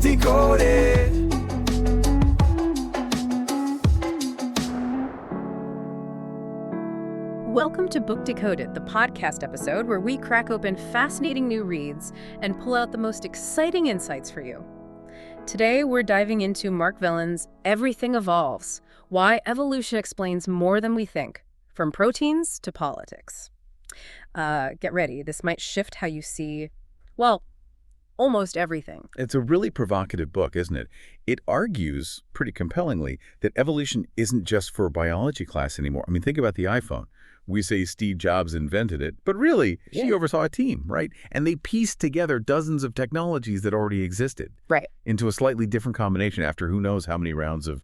Decoded. Welcome to Book Decoded, the podcast episode where we crack open fascinating new reads and pull out the most exciting insights for you. Today, we're diving into Mark Vellend's Everything Evolves, Why Evolution Explains More Than We Think, from proteins to politics. Get ready. This might shift how you see, well, almost everything. It's a really provocative book, isn't it? It argues pretty compellingly that evolution isn't just for a biology class anymore. I mean, think about the iPhone. We say Steve Jobs invented it, but really, she oversaw a team, right? And they pieced together dozens of technologies that already existed into a slightly different combination after who knows how many rounds of,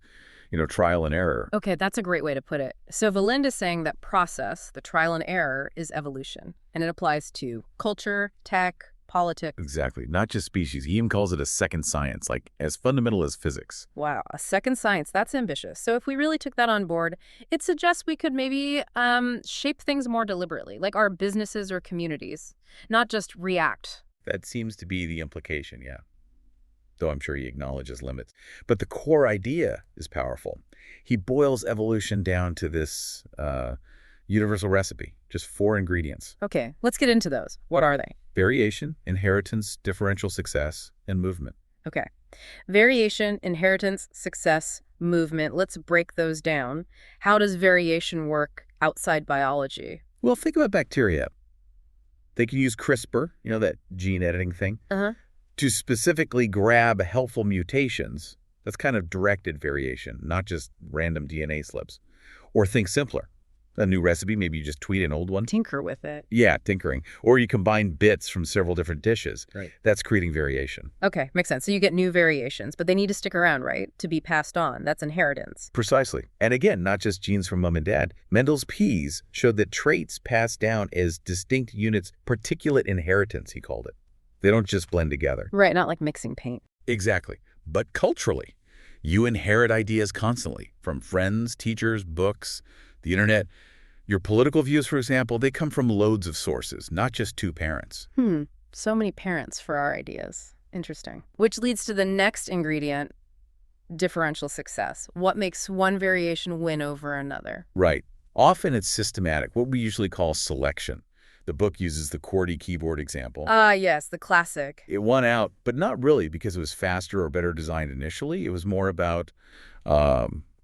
trial and error. Okay, that's a great way to put it. So Vellend is saying that process, the trial and error, is evolution, and it applies to culture, tech, politics. Exactly. Not just species. He even calls it a second science, like as fundamental as physics. Wow, a second science. That's ambitious. So if we really took that on board, it suggests we could maybe shape things more deliberately, like our businesses or communities, not just react. That seems to be the implication, yeah. Though I'm sure he acknowledges limits. But the core idea is powerful. He boils evolution down to this universal recipe, just 4 ingredients. Okay, let's get into those. What are they? Variation, inheritance, differential success, and movement. Okay. Variation, inheritance, success, movement. Let's break those down. How does variation work outside biology? Well, think about bacteria. They can use CRISPR, that gene editing thing, to specifically grab helpful mutations. That's kind of directed variation, not just random DNA slips. Or think simpler. A new recipe, maybe you just tweak an old one. Tinker with it. Yeah, tinkering. Or you combine bits from several different dishes. Right. That's creating variation. Okay, makes sense. So you get new variations, but they need to stick around, right? To be passed on. That's inheritance. Precisely. And again, not just genes from mom and dad. Mendel's P's showed that traits pass down as distinct units, particulate inheritance, he called it. They don't just blend together. Right, not like mixing paint. Exactly. But culturally, you inherit ideas constantly from friends, teachers, books, the internet. Your political views, for example, they come from loads of sources, not just 2 parents. So many parents for our ideas. Interesting. Which leads to the next ingredient, differential success. What makes one variation win over another? Right. Often it's systematic, what we usually call selection. The book uses the QWERTY keyboard example. Yes, the classic. It won out, but not really because it was faster or better designed initially. It was more about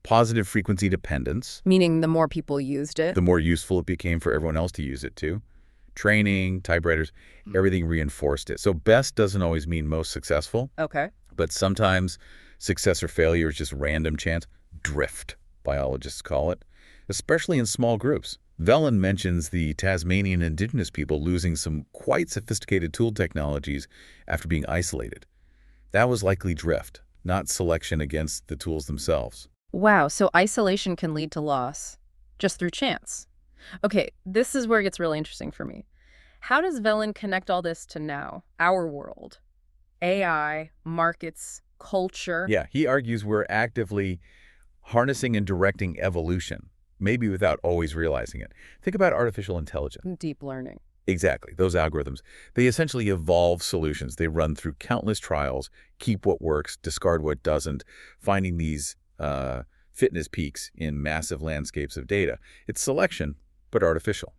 positive frequency dependence. Meaning the more people used it, the more useful it became for everyone else to use it too. Training, typewriters, everything reinforced it. So best doesn't always mean most successful. Okay. But sometimes success or failure is just random chance. Drift, biologists call it, especially in small groups. Vellend mentions the Tasmanian indigenous people losing some quite sophisticated tool technologies after being isolated. That was likely drift, not selection against the tools themselves. Wow, so isolation can lead to loss just through chance. Okay, this is where it gets really interesting for me. How does Vellend connect all this to now, our world? AI, markets, culture? Yeah, he argues we're actively harnessing and directing evolution, maybe without always realizing it. Think about artificial intelligence. Deep learning. Exactly, those algorithms. They essentially evolve solutions. They run through countless trials, keep what works, discard what doesn't, finding these fitness peaks in massive landscapes of data. It's selection, but artificial.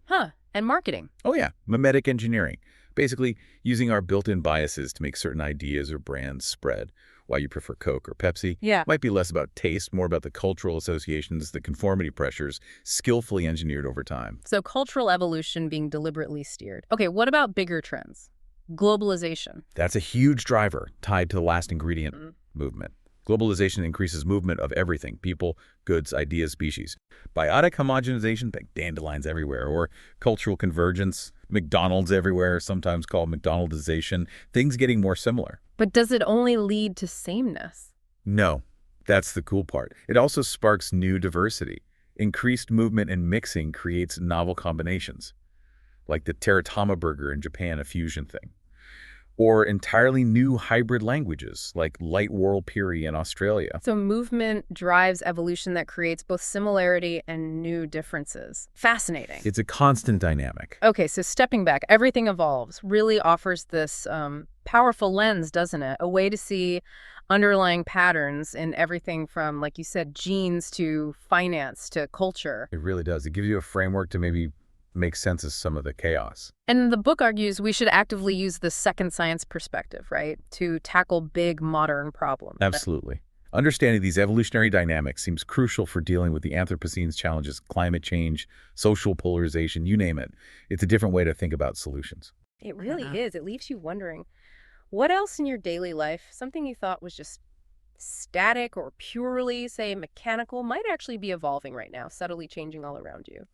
And marketing. Oh yeah, mimetic engineering. Basically, using our built-in biases to make certain ideas or brands spread. Why you prefer Coke or Pepsi might be less about taste, more about the cultural associations, the conformity pressures, skillfully engineered over time. So cultural evolution being deliberately steered. Okay, what about bigger trends? Globalization. That's a huge driver tied to the last ingredient, movement. Globalization increases movement of everything, people, goods, ideas, species. Biotic homogenization, like dandelions everywhere, or cultural convergence, McDonald's everywhere, sometimes called McDonaldization, things getting more similar. But does it only lead to sameness? No, that's the cool part. It also sparks new diversity. Increased movement and mixing creates novel combinations, like the teratoma burger in Japan, a fusion thing. or entirely new hybrid languages like light world Piri in Australia. So movement drives evolution that creates both similarity and new differences. Fascinating. It's a constant dynamic. Okay, so stepping back, everything evolves really offers this powerful lens, doesn't it? A way to see underlying patterns in everything from, like you said, genes to finance to culture. It really does. It gives you a framework to maybe make sense of some of the chaos. And the book argues we should actively use the second science perspective, right, to tackle big modern problems. Absolutely. Understanding these evolutionary dynamics seems crucial for dealing with the Anthropocene's challenges, climate change, social polarization, you name it. It's a different way to think about solutions. It really is. It leaves you wondering, what else in your daily life, something you thought was just static or purely, say, mechanical, might actually be evolving right now, subtly changing all around you?